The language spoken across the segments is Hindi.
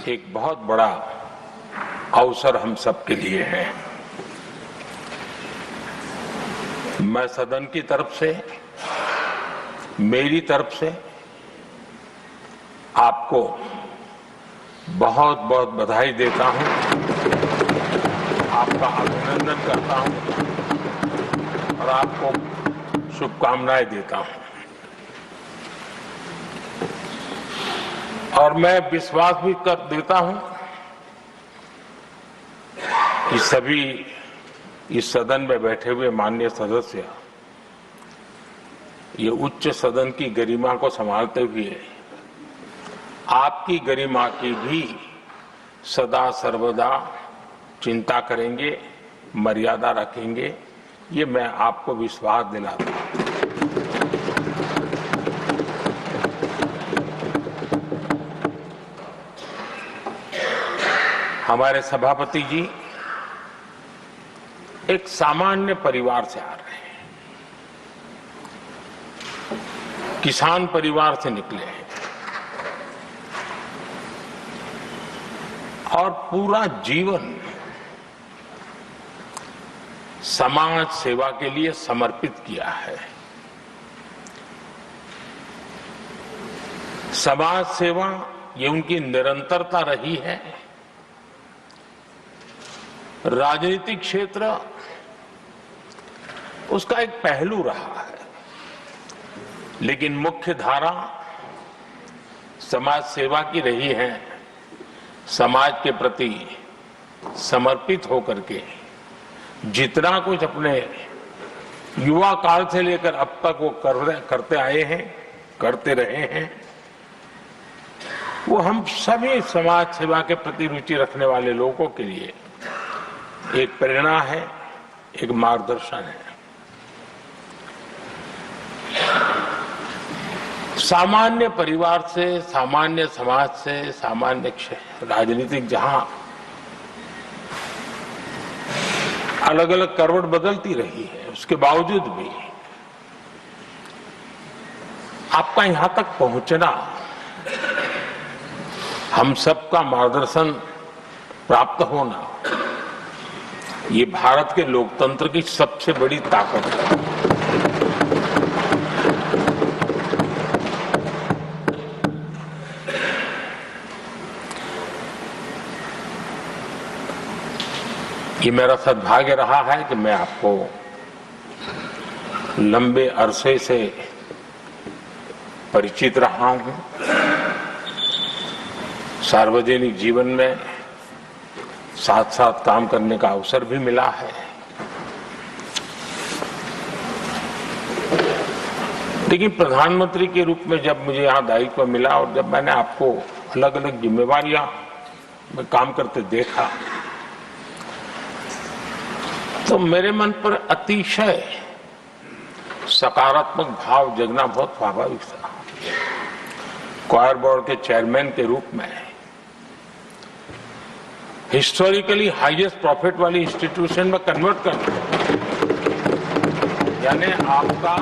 एक बहुत बड़ा अवसर हम सबके लिए है। मैं सदन की तरफ से, मेरी तरफ से आपको बहुत बहुत बधाई देता हूं, आपका अभिनंदन करता हूं और आपको शुभकामनाएं देता हूं। और मैं विश्वास भी कर देता हूं कि सभी इस सदन में बैठे हुए माननीय सदस्य ये उच्च सदन की गरिमा को संभालते हुए आपकी गरिमा की भी सदा सर्वदा चिंता करेंगे, मर्यादा रखेंगे, ये मैं आपको विश्वास दिलाता हूं। हमारे सभापति जी एक सामान्य परिवार से आ रहे हैं, किसान परिवार से निकले हैं और पूरा जीवन समाज सेवा के लिए समर्पित किया है। समाज सेवा ये उनकी निरंतरता रही है। राजनीतिक क्षेत्र उसका एक पहलू रहा है, लेकिन मुख्य धारा समाज सेवा की रही है। समाज के प्रति समर्पित होकर के जितना कुछ अपने युवा काल से लेकर अब तक वो करते आए हैं, करते रहे हैं, वो हम सभी समाज सेवा के प्रति रुचि रखने वाले लोगों के लिए एक प्रेरणा है, एक मार्गदर्शन है। सामान्य परिवार से, सामान्य समाज से, सामान्य राजनीतिक जहां अलग अलग करवट बदलती रही है, उसके बावजूद भी आपका यहां तक पहुंचना, हम सबका मार्गदर्शन प्राप्त होना, ये भारत के लोकतंत्र की सबसे बड़ी ताकत है। ये मेरा सद्भाग्य रहा है कि मैं आपको लंबे अरसे से परिचित रहा हूं। सार्वजनिक जीवन में साथ साथ काम करने का अवसर भी मिला है। लेकिन प्रधानमंत्री के रूप में जब मुझे यहां दायित्व मिला और जब मैंने आपको अलग अलग जिम्मेवारियां में काम करते देखा, तो मेरे मन पर अतिशय सकारात्मक भाव जगना बहुत स्वाभाविक था। क्वायर बोर्ड के चेयरमैन के रूप में हिस्टोरिकली हाईएस्ट प्रॉफिट वाली इंस्टीट्यूशन में कन्वर्ट करना, यानी आपका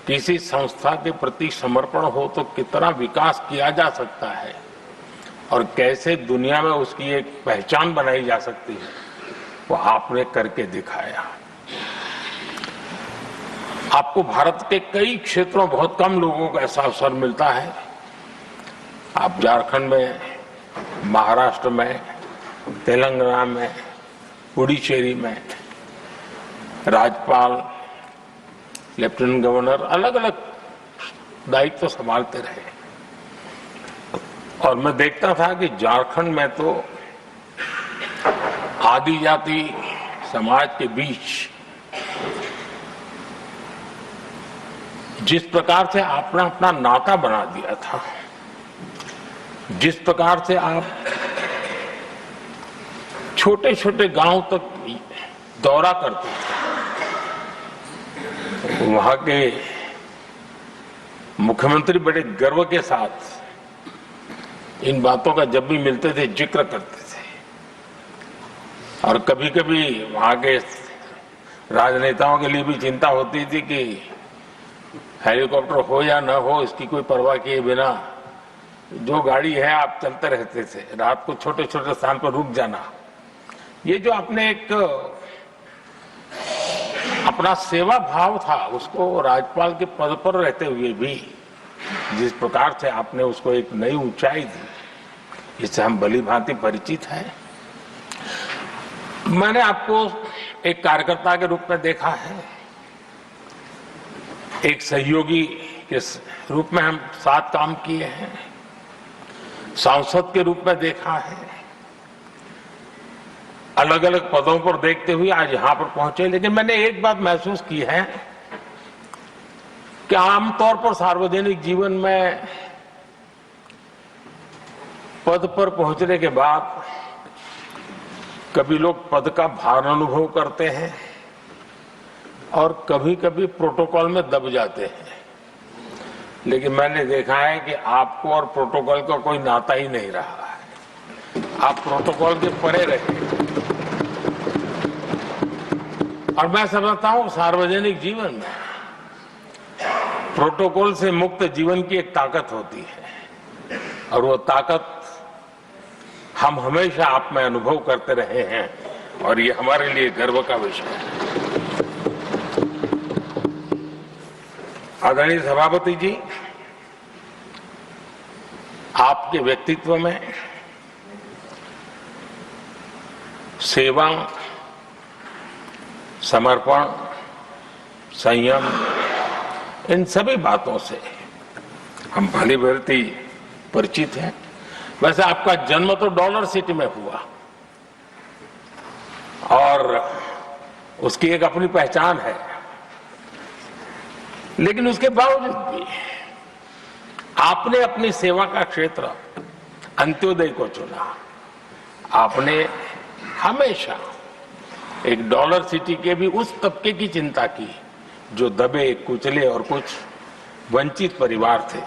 किसी संस्था के प्रति समर्पण हो तो कितना विकास किया जा सकता है और कैसे दुनिया में उसकी एक पहचान बनाई जा सकती है, वो आपने करके दिखाया। आपको भारत के कई क्षेत्रों, बहुत कम लोगों को ऐसा अवसर मिलता है। आप झारखंड में, महाराष्ट्र में, तेलंगाना में, पुडुचेरी में राज्यपाल, लेफ्टिनेंट गवर्नर अलग अलग दायित्व संभालते रहे। और मैं देखता था कि झारखंड में तो आदिजाति समाज के बीच जिस प्रकार से आपने अपना नाता बना दिया था, जिस प्रकार से आप छोटे छोटे गांव तक दौरा करते थे, वहां के मुख्यमंत्री बड़े गर्व के साथ इन बातों का जब भी मिलते थे जिक्र करते थे। और कभी कभी वहां के राजनेताओं के लिए भी चिंता होती थी कि हेलीकॉप्टर हो या न हो, इसकी कोई परवाह किए बिना जो गाड़ी है आप चलते रहते थे, रात को छोटे छोटे स्थान पर रुक जाना, ये जो आपने एक अपना सेवा भाव था उसको राज्यपाल के पद पर रहते हुए भी जिस प्रकार से आपने उसको एक नई ऊंचाई दी, इससे हम भली भांति परिचित हैं। मैंने आपको एक कार्यकर्ता के रूप में देखा है, एक सहयोगी के रूप में हम साथ काम किए हैं, सांसद के रूप में देखा है, अलग अलग पदों पर देखते हुए आज यहां पर पहुंचे। लेकिन मैंने एक बात महसूस की है कि आमतौर पर सार्वजनिक जीवन में पद पर पहुंचने के बाद कभी लोग पद का भार अनुभव करते हैं और कभी कभी प्रोटोकॉल में दब जाते हैं। लेकिन मैंने देखा है कि आपको और प्रोटोकॉल का कोई नाता ही नहीं रहा है, आप प्रोटोकॉल के परे रहे। और मैं समझता हूं सार्वजनिक जीवन में प्रोटोकॉल से मुक्त जीवन की एक ताकत होती है और वो ताकत हम हमेशा आप में अनुभव करते रहे हैं और ये हमारे लिए गर्व का विषय है। आदरणीय सभापति जी, आपके व्यक्तित्व में सेवा, समर्पण, संयम, इन सभी बातों से हम भली भांति परिचित हैं। वैसे आपका जन्म तो डॉलर सिटी में हुआ और उसकी एक अपनी पहचान है, लेकिन उसके बावजूद भी आपने अपनी सेवा का क्षेत्र अंत्योदय को चुना। आपने हमेशा एक डॉलर सिटी के भी उस तबके की चिंता की जो दबे कुचले और कुछ वंचित परिवार थे,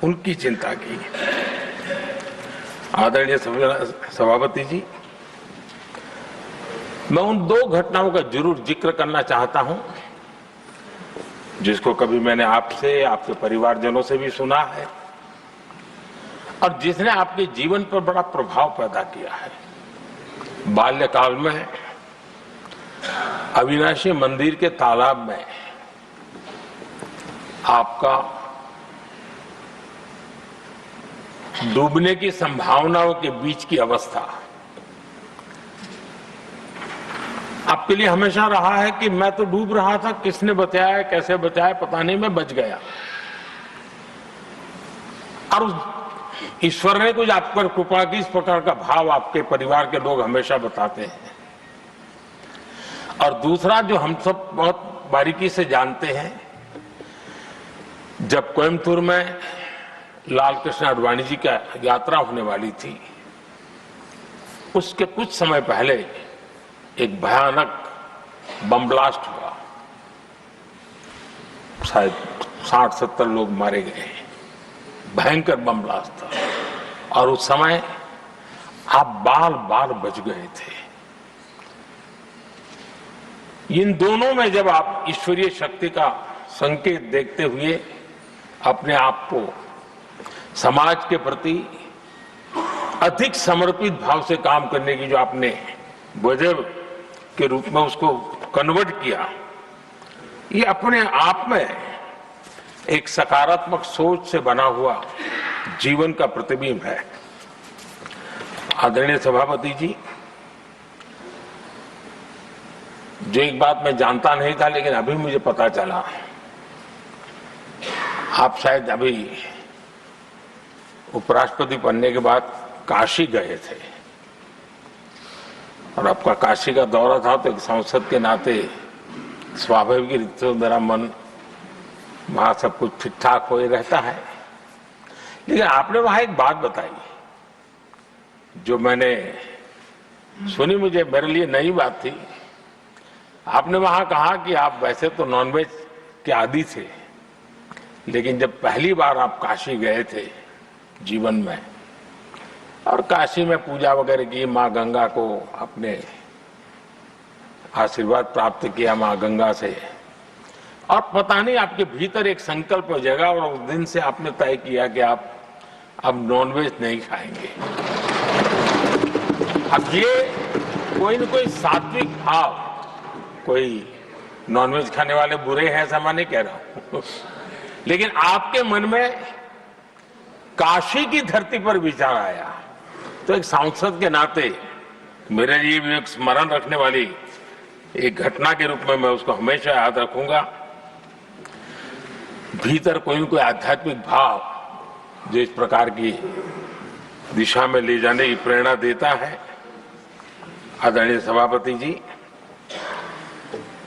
उनकी चिंता की। आदरणीय सभापति जी, मैं उन दो घटनाओं का जरूर जिक्र करना चाहता हूं जिसको कभी मैंने आपसे, आपके परिवारजनों से भी सुना है और जिसने आपके जीवन पर बड़ा प्रभाव पैदा किया है। बाल्यकाल में अविनाशी मंदिर के तालाब में आपका डूबने की संभावनाओं के बीच की अवस्था आपके लिए हमेशा रहा है कि मैं तो डूब रहा था, किसने बचाया, कैसे बचाया पता नहीं, मैं बच गया। और ईश्वर ने कुछ आप पर कृपा की, इस प्रकार का भाव आपके परिवार के लोग हमेशा बताते हैं। और दूसरा जो हम सब बहुत बारीकी से जानते हैं, जब कोयम्बतूर में लाल कृष्ण आडवाणी जी की यात्रा होने वाली थी, उसके कुछ समय पहले एक भयानक बम ब्लास्ट हुआ, शायद 60-70 लोग मारे गए। भयंकर बम ब्लास्ट था और उस समय आप बाल बाल बच गए थे। इन दोनों में जब आप ईश्वरीय शक्ति का संकेत देखते हुए अपने आप को समाज के प्रति अधिक समर्पित भाव से काम करने की जो आपने वजह के रूप में उसको कन्वर्ट किया, ये अपने आप में एक सकारात्मक सोच से बना हुआ जीवन का प्रतिबिंब है। आदरणीय सभापति जी, जो एक बात मैं जानता नहीं था लेकिन अभी मुझे पता चला, आप शायद अभी उपराष्ट्रपति बनने के बाद काशी गए थे और आपका काशी का दौरा था, तो एक सांसद के नाते स्वाभाविक रूप से मेरा मन वहां सब कुछ ठीक ठाक हो ही रहता है। लेकिन आपने वहां एक बात बताई जो मैंने सुनी, मुझे मेरे लिए नई बात थी। आपने वहां कहा कि आप वैसे तो नॉनवेज के आदी थे, लेकिन जब पहली बार आप काशी गए थे जीवन में और काशी में पूजा वगैरह की, माँ गंगा को अपने आशीर्वाद प्राप्त किया माँ गंगा से, और पता नहीं आपके भीतर एक संकल्प हो जाएगा और उस दिन से आपने तय किया कि आप अब नॉनवेज नहीं खाएंगे। अब ये कोई न कोई सात्विक भाव, कोई नॉनवेज खाने वाले बुरे हैं ऐसा मैं नहीं कह रहा हूं, लेकिन आपके मन में काशी की धरती पर विचार आया, तो एक सांसद के नाते मेरे लिए भी एक स्मरण रखने वाली एक घटना के रूप में मैं उसको हमेशा याद रखूंगा। भीतर कोई न कोई आध्यात्मिक भाव जो इस प्रकार की दिशा में ले जाने की प्रेरणा देता है। आदरणीय सभापति जी,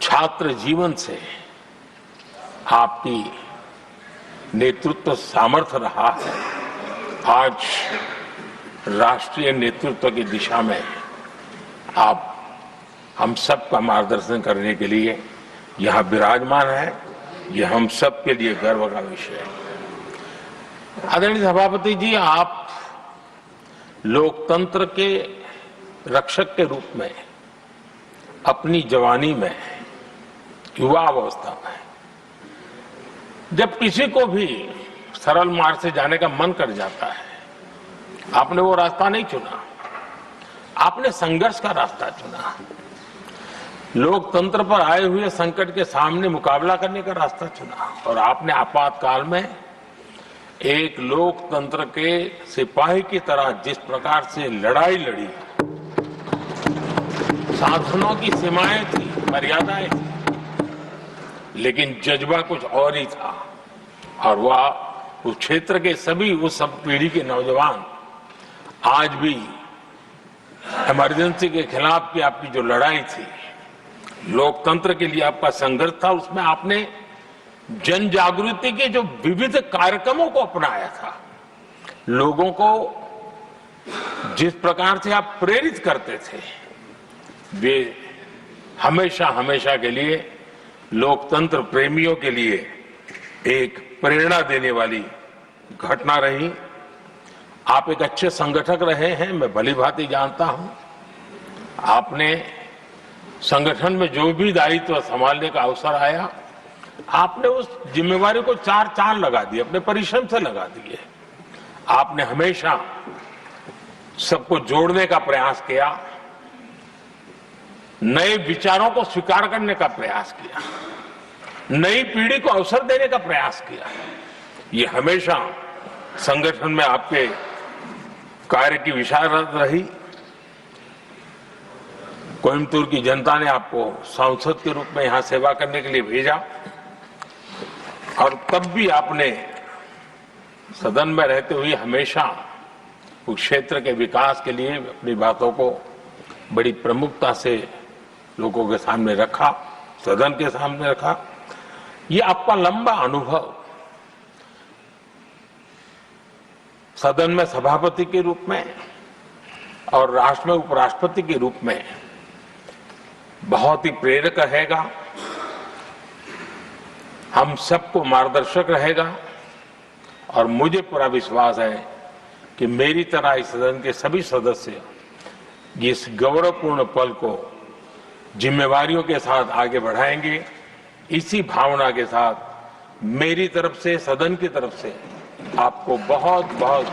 छात्र जीवन से आपकी नेतृत्व सामर्थ्य रहा है। आज राष्ट्रीय नेतृत्व की दिशा में आप हम सब का मार्गदर्शन करने के लिए यहां विराजमान है, ये हम सब के लिए गर्व का विषय है। आदरणीय सभापति जी, आप लोकतंत्र के रक्षक के रूप में अपनी जवानी में, युवा अवस्था में, जब किसी को भी सरल मार्ग से जाने का मन कर जाता है, आपने वो रास्ता नहीं चुना, आपने संघर्ष का रास्ता चुना। लोकतंत्र पर आए हुए संकट के सामने मुकाबला करने का रास्ता चुना और आपने आपातकाल में एक लोकतंत्र के सिपाही की तरह जिस प्रकार से लड़ाई लड़ी, साधनों की सीमाएं थी, मर्यादाएं थी, लेकिन जज्बा कुछ और ही था। और वह उस क्षेत्र के सभी, उस सब पीढ़ी के नौजवान आज भी इमरजेंसी के खिलाफ की आपकी जो लड़ाई थी, लोकतंत्र के लिए आपका संघर्ष था, उसमें आपने जन जागृति के जो विविध कार्यक्रमों को अपनाया था, लोगों को जिस प्रकार से आप प्रेरित करते थे, वे हमेशा हमेशा के लिए लोकतंत्र प्रेमियों के लिए एक प्रेरणा देने वाली घटना रही। आप एक अच्छे संगठक रहे हैं, मैं भली भांति जानता हूं। आपने संगठन में जो भी दायित्व संभालने का अवसर आया, आपने उस जिम्मेवारी को चार चांद लगा दिए, अपने परिश्रम से लगा दिए। आपने हमेशा सबको जोड़ने का प्रयास किया, नए विचारों को स्वीकार करने का प्रयास किया, नई पीढ़ी को अवसर देने का प्रयास किया। ये हमेशा संगठन में आपके कार्य की विशारद रही। कोयम्बतूर की जनता ने आपको सांसद के रूप में यहां सेवा करने के लिए भेजा और तब भी आपने सदन में रहते हुए हमेशा उस क्षेत्र के विकास के लिए अपनी बातों को बड़ी प्रमुखता से लोगों के सामने रखा, सदन के सामने रखा। ये आपका लंबा अनुभव सदन में सभापति के रूप में और राष्ट्र में उपराष्ट्रपति के रूप में बहुत ही प्रेरक रहेगा, हम सबको मार्गदर्शक रहेगा। और मुझे पूरा विश्वास है कि मेरी तरह इस सदन के सभी सदस्य इस गौरवपूर्ण पल को जिम्मेवारियों के साथ आगे बढ़ाएंगे। इसी भावना के साथ मेरी तरफ से, सदन की तरफ से आपको बहुत बहुत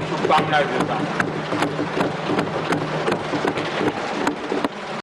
शुभकामनाएं देता हूं।